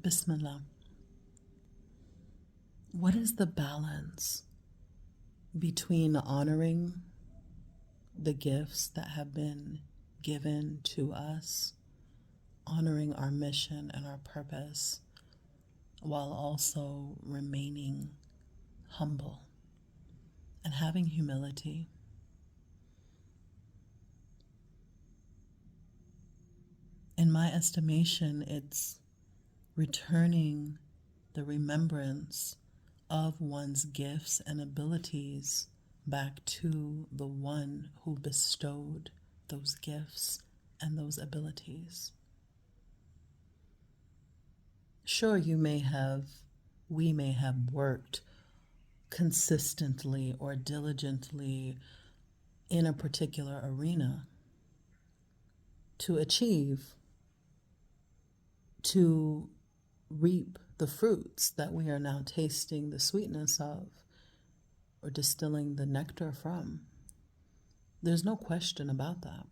Bismillah. What is the balance between honoring the gifts that have been given to us, honoring our mission and our purpose, while also remaining humble and having humility? In my estimation, it's returning the remembrance of one's gifts and abilities back to the one who bestowed those gifts and those abilities. Sure, we may have worked consistently or diligently in a particular arena to achieve, to reap the fruits that we are now tasting the sweetness of or distilling the nectar from. There's no question about that.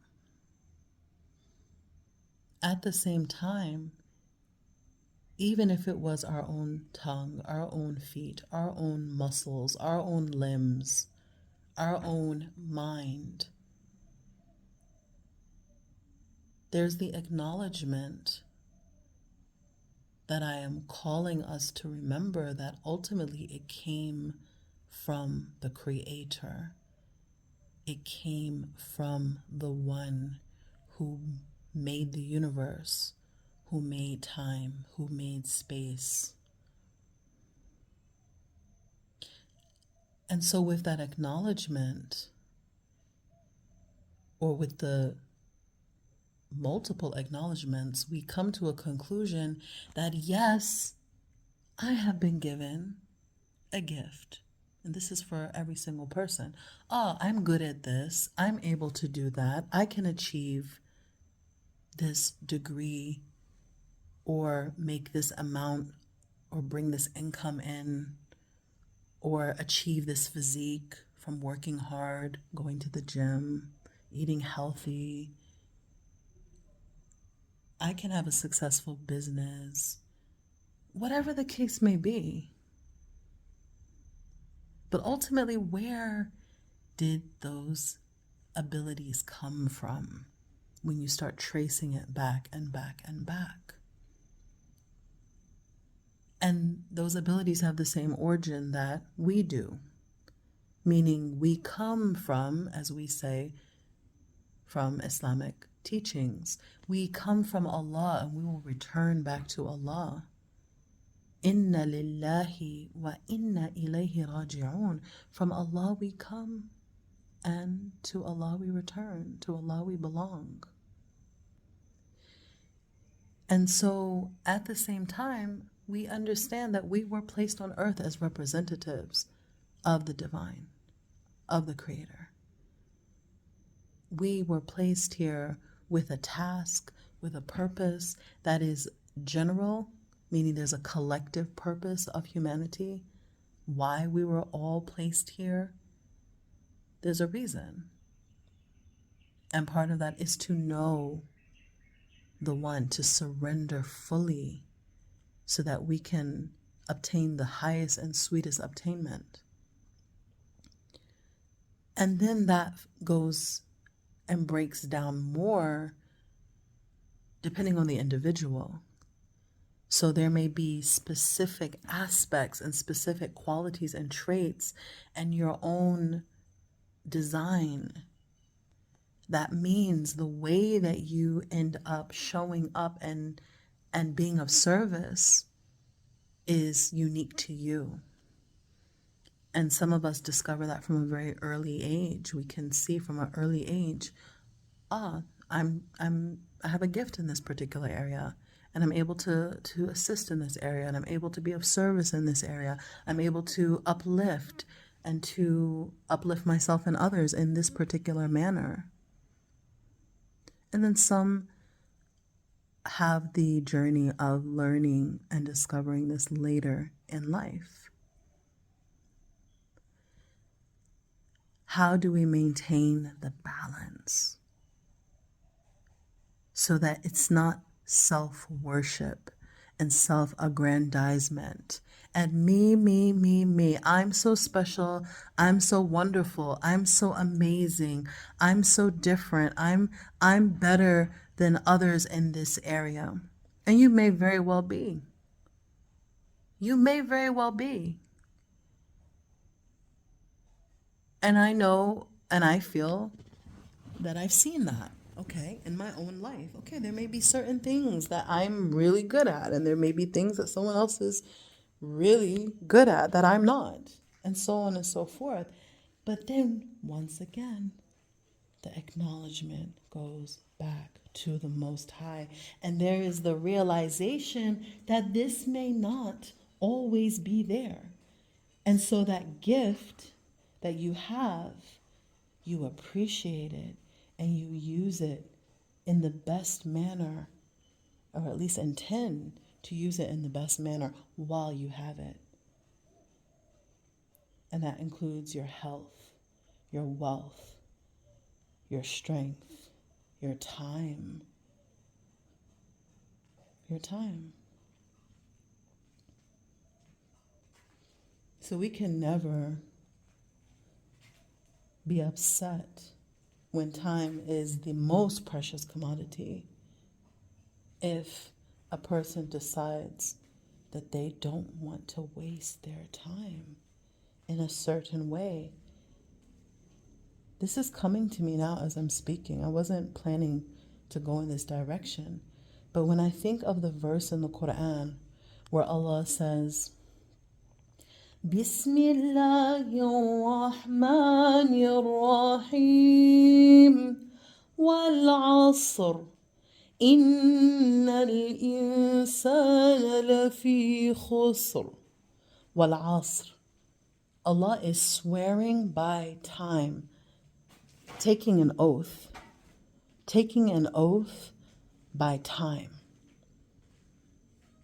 At the same time, even if it was our own tongue, our own feet, our own muscles, our own limbs, our own mind, there's the acknowledgement that I am calling us to remember that ultimately it came from the Creator. It came from the one who made the universe, who made time, who made space. And so with that acknowledgement, or with the multiple acknowledgements, we come to a conclusion that yes, I have been given a gift. And this is for every single person. Oh, I'm good at this. I'm able to do that. I can achieve this degree or make this amount or bring this income in or achieve this physique from working hard, going to the gym, eating healthy. I can have a successful business, whatever the case may be. But ultimately, where did those abilities come from when you start tracing it back and back and back? And those abilities have the same origin that we do, meaning we come from, as we say, from Islamic teachings. We come from Allah and we will return back to Allah. Inna lillahi wa inna ilayhi raji'un. From Allah we come and to Allah we return. To Allah we belong. And so at the same time, we understand that we were placed on earth as representatives of the divine, of the Creator. We were placed here with a task, with a purpose that is general, meaning there's a collective purpose of humanity. Why we were all placed here, there's a reason. And part of that is to know the one, to surrender fully so that we can obtain the highest and sweetest obtainment. And then that goes and breaks down more depending on the individual. So there may be specific aspects and specific qualities and traits and your own design. That means the way that you end up showing up and being of service is unique to you. And some of us discover that from a very early age. We can see from an early age, I have a gift in this particular area, and I'm able to assist in this area, and I'm able to be of service in this area. I'm able to uplift and to uplift myself and others in this particular manner. And then some have the journey of learning and discovering this later in life. How do we maintain the balance so that it's not self-worship and self-aggrandizement. And me. I'm so special. I'm so wonderful. I'm so amazing. I'm so different. I'm better than others in this area. And you may very well be. You may very well be. And I know and I feel that I've seen that, okay, in my own life. Okay, there may be certain things that I'm really good at, and there may be things that someone else is really good at that I'm not, and so on and so forth. But then, once again, the acknowledgement goes back to the Most High, and there is the realization that this may not always be there. And so that gift that you have, you appreciate it and you use it in the best manner, or at least intend to use it in the best manner while you have it. And that includes your health, your wealth, your strength, your time. Your time. So we can never be upset when time is the most precious commodity if a person decides that they don't want to waste their time in a certain way. This is coming to me now as I'm speaking. I wasn't planning to go in this direction. But when I think of the verse in the Quran where Allah says, Bismillahirrahmanirrahim wal asr innal insana lafi khusr wal asr. Allah is swearing by time, taking an oath by time.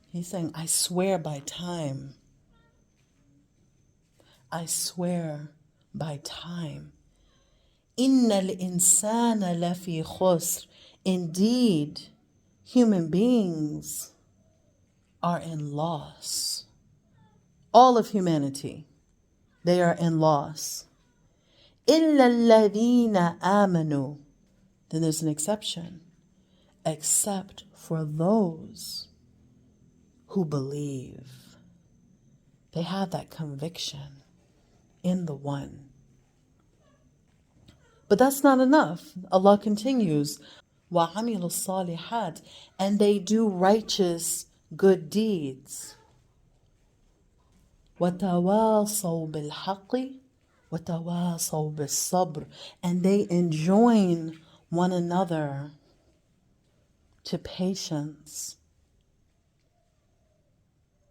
He's saying, I swear by time. I swear by time. Innal insana lafi khusr. Indeed, human beings are in loss. All of humanity, they are in loss. Illa alladhina amanu. Then there's an exception. Except for those who believe. They have that conviction in the one. But that's not enough. Allah continues, وَعَمِلُوا الصَّالِحَاتِ, and they do righteous good deeds. وَتَوَاصَوْا بِالْحَقِّ وَتَوَاصَوْا بِالصَّبْرِ, and they enjoin one another to patience.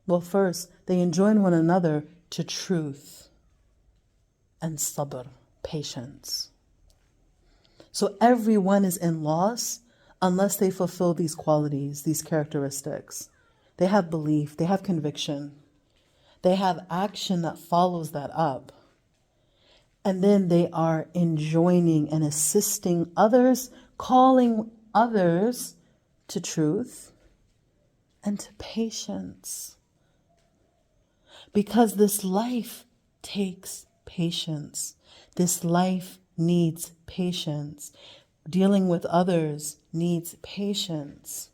Well, first, they enjoin one another to truth and sabr, patience. So everyone is in loss unless they fulfill these qualities, these characteristics. They have belief, they have conviction, they have action that follows that up. And then they are enjoining and assisting others, calling others to truth and to patience. Because this life takes patience. This life needs patience. Dealing with others needs patience.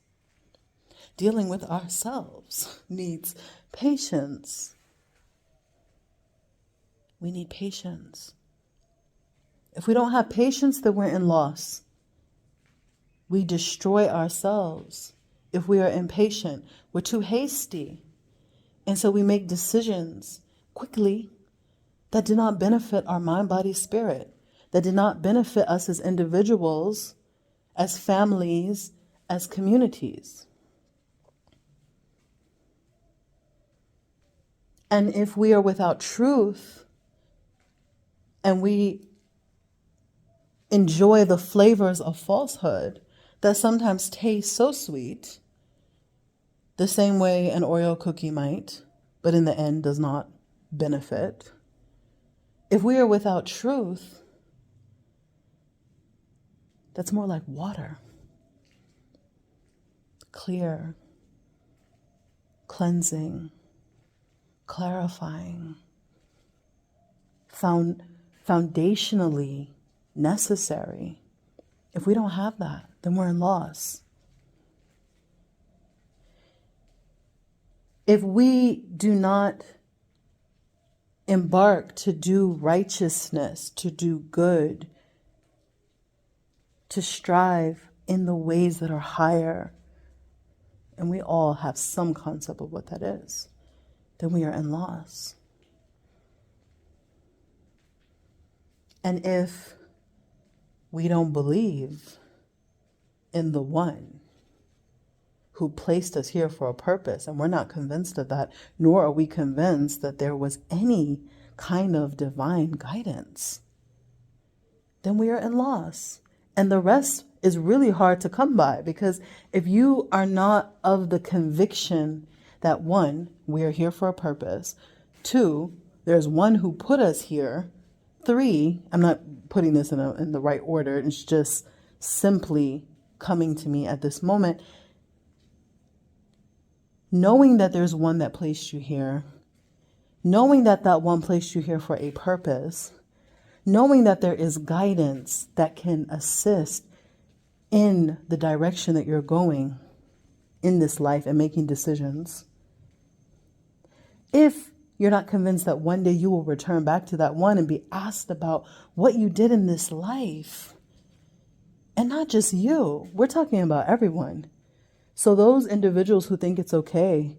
Dealing with ourselves needs patience. We need patience. If we don't have patience, then we're in loss. We destroy ourselves if we are impatient. We're too hasty. And so we make decisions quickly that do not benefit our mind, body, spirit, that do not benefit us as individuals, as families, as communities. And if we are without truth and we enjoy the flavors of falsehood that sometimes taste so sweet, the same way an Oreo cookie might, but in the end does not benefit. If we are without truth, that's more like water. Clear, cleansing, clarifying, foundationally necessary. If we don't have that, then we're in loss. If we do not embark to do righteousness, to do good, to strive in the ways that are higher, and we all have some concept of what that is, then we are in loss. And if we don't believe in the one who placed us here for a purpose, and we're not convinced of that, nor are we convinced that there was any kind of divine guidance, then we are in loss. And the rest is really hard to come by, because if you are not of the conviction that, one, we are here for a purpose, two, there's one who put us here, three, I'm not putting this in the right order, it's just simply coming to me at this moment, knowing that there's one that placed you here, knowing that that one placed you here for a purpose, knowing that there is guidance that can assist in the direction that you're going in this life and making decisions. If you're not convinced that one day you will return back to that one and be asked about what you did in this life, and not just you, we're talking about everyone. So those individuals who think it's okay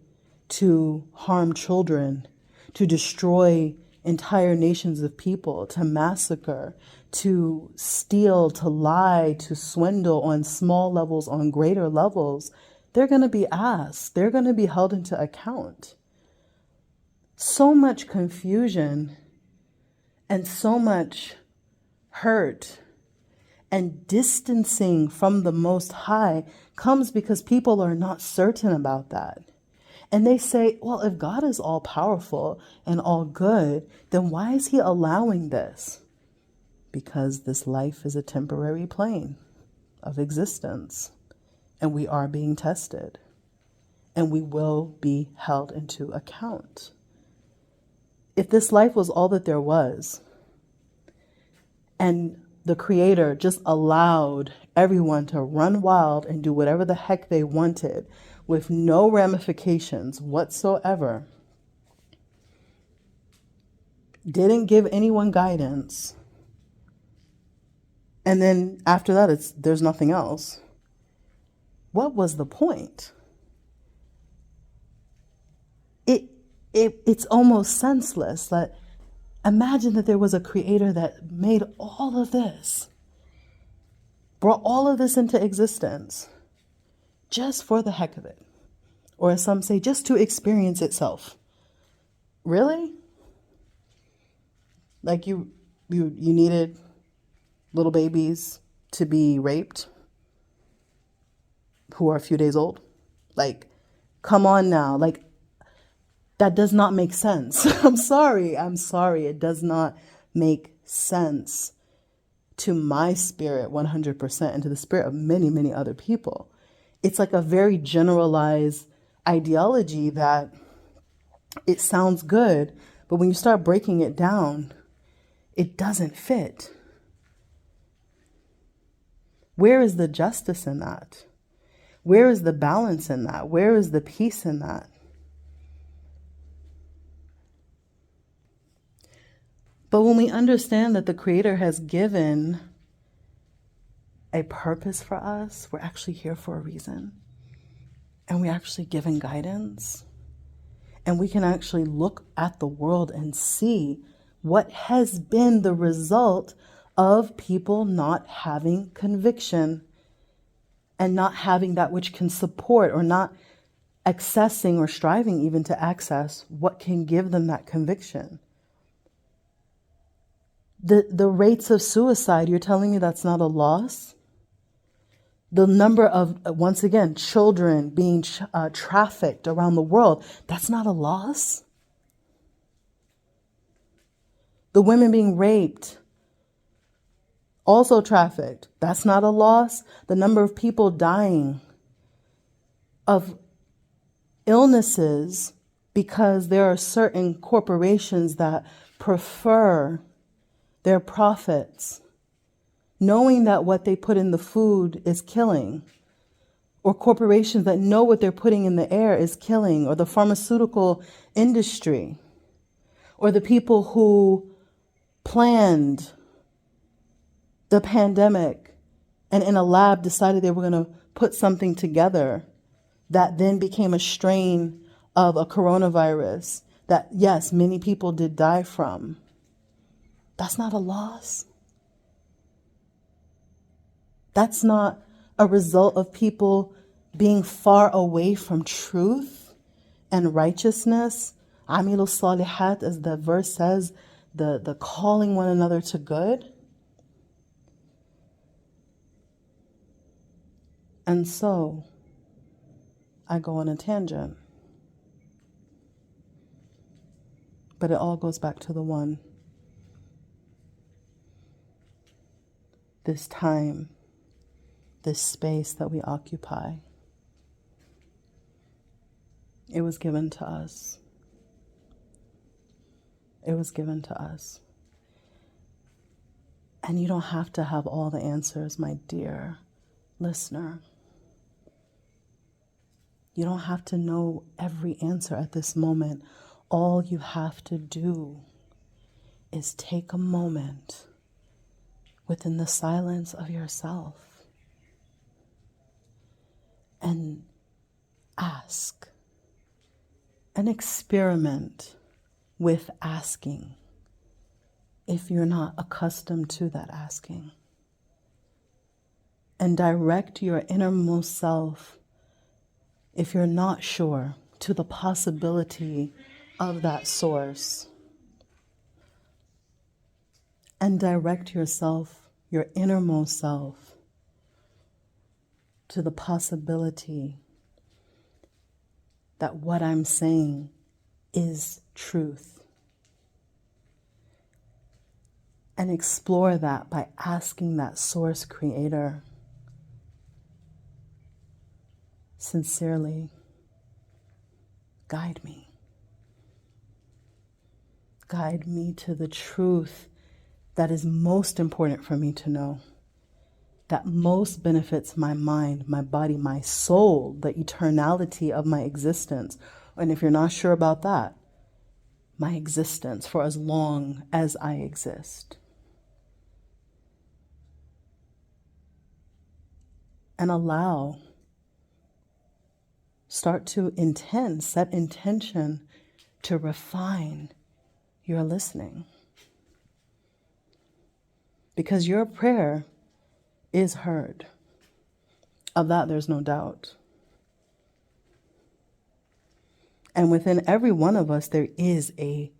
to harm children, to destroy entire nations of people, to massacre, to steal, to lie, to swindle on small levels, on greater levels, they're going to be asked, they're going to be held into account. So much confusion and so much hurt and distancing from the Most High comes because people are not certain about that. And they say, well, if God is all powerful and all good, then why is he allowing this? Because this life is a temporary plane of existence, and we are being tested, and we will be held into account. If this life was all that there was, and the Creator just allowed everyone to run wild and do whatever the heck they wanted with no ramifications whatsoever, didn't give anyone guidance, and then after that there's nothing else, what was the point? It's almost senseless. Like, imagine that there was a Creator that made all of this, brought all of this into existence just for the heck of it. Or as some say, just to experience itself. Really? Like you needed little babies to be raped who are a few days old? Like, come on now. Like, that does not make sense. I'm sorry. It does not make sense to my spirit 100% and to the spirit of many, many other people. It's like a very generalized ideology that it sounds good, but when you start breaking it down, it doesn't fit. Where is the justice in that? Where is the balance in that? Where is the peace in that? But when we understand that the Creator has given a purpose for us, we're actually here for a reason. And we're actually given guidance. And we can actually look at the world and see what has been the result of people not having conviction and not having that which can support, or not accessing or striving even to access what can give them that conviction. The rates of suicide, you're telling me that's not a loss? The number of, once again, children being trafficked around the world, that's not a loss? The women being raped, also trafficked, that's not a loss? The number of people dying of illnesses because there are certain corporations that prefer their profits, knowing that what they put in the food is killing, or corporations that know what they're putting in the air is killing, or the pharmaceutical industry, or the people who planned the pandemic and in a lab decided they were going to put something together that then became a strain of a coronavirus that, yes, many people did die from. That's not a loss. That's not a result of people being far away from truth and righteousness. Amilu salihat, as the verse says, the calling one another to good. And so I go on a tangent. But it all goes back to the one. This time, this space that we occupy, it was given to us. It was given to us. And you don't have to have all the answers, my dear listener. You don't have to know every answer at this moment. All you have to do is take a moment within the silence of yourself and ask and experiment with asking if you're not accustomed to that asking. And direct your innermost self, if you're not sure, to the possibility of that source. And direct yourself, your innermost self, to the possibility that what I'm saying is truth. And explore that by asking that source creator sincerely, guide me. Guide me to the truth that is most important for me to know, that most benefits my mind, my body, my soul, the eternality of my existence. And if you're not sure about that, my existence for as long as I exist. And start to set intention to refine your listening. Because your prayer is heard. Of that, there's no doubt. And within every one of us, there is a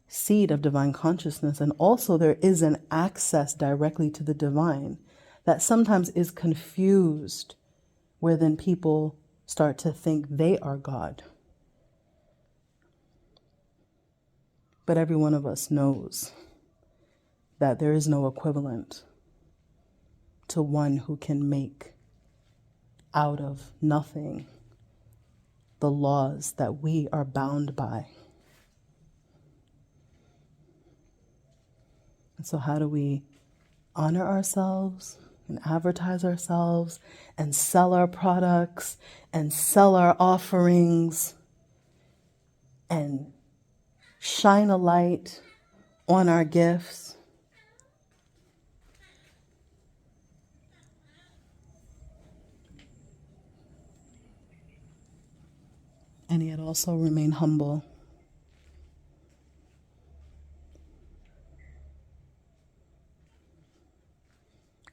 seed of divine consciousness. And also there is an access directly to the divine that sometimes is confused, where then people start to think they are God. But every one of us knows that there is no equivalent to one who can make out of nothing the laws that we are bound by. And so how do we honor ourselves and advertise ourselves and sell our products and sell our offerings and shine a light on our gifts? And yet also remain humble.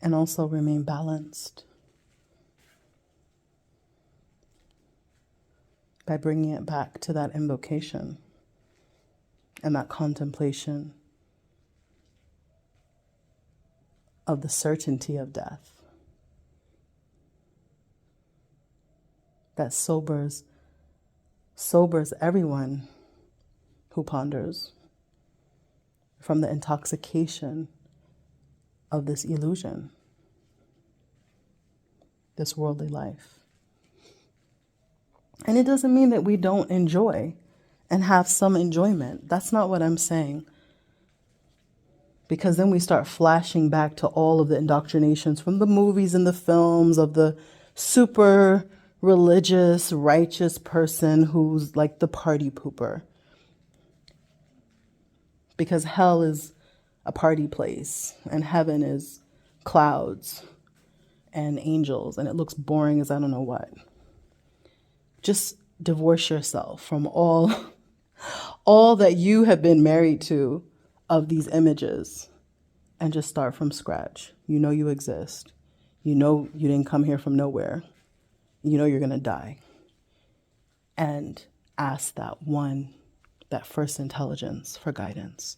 And also remain balanced by bringing it back to that invocation and that contemplation of the certainty of death that sobers everyone who ponders from the intoxication of this illusion, this worldly life. And it doesn't mean that we don't enjoy and have some enjoyment. That's not what I'm saying. Because then we start flashing back to all of the indoctrinations from the movies and the films of the super religious, righteous person who's like the party pooper. Because hell is a party place and heaven is clouds and angels and it looks boring as I don't know what. Just divorce yourself from all that you have been married to of these images and just start from scratch. You know you exist. You know you didn't come here from nowhere. You know you're going to die. And ask that first intelligence for guidance.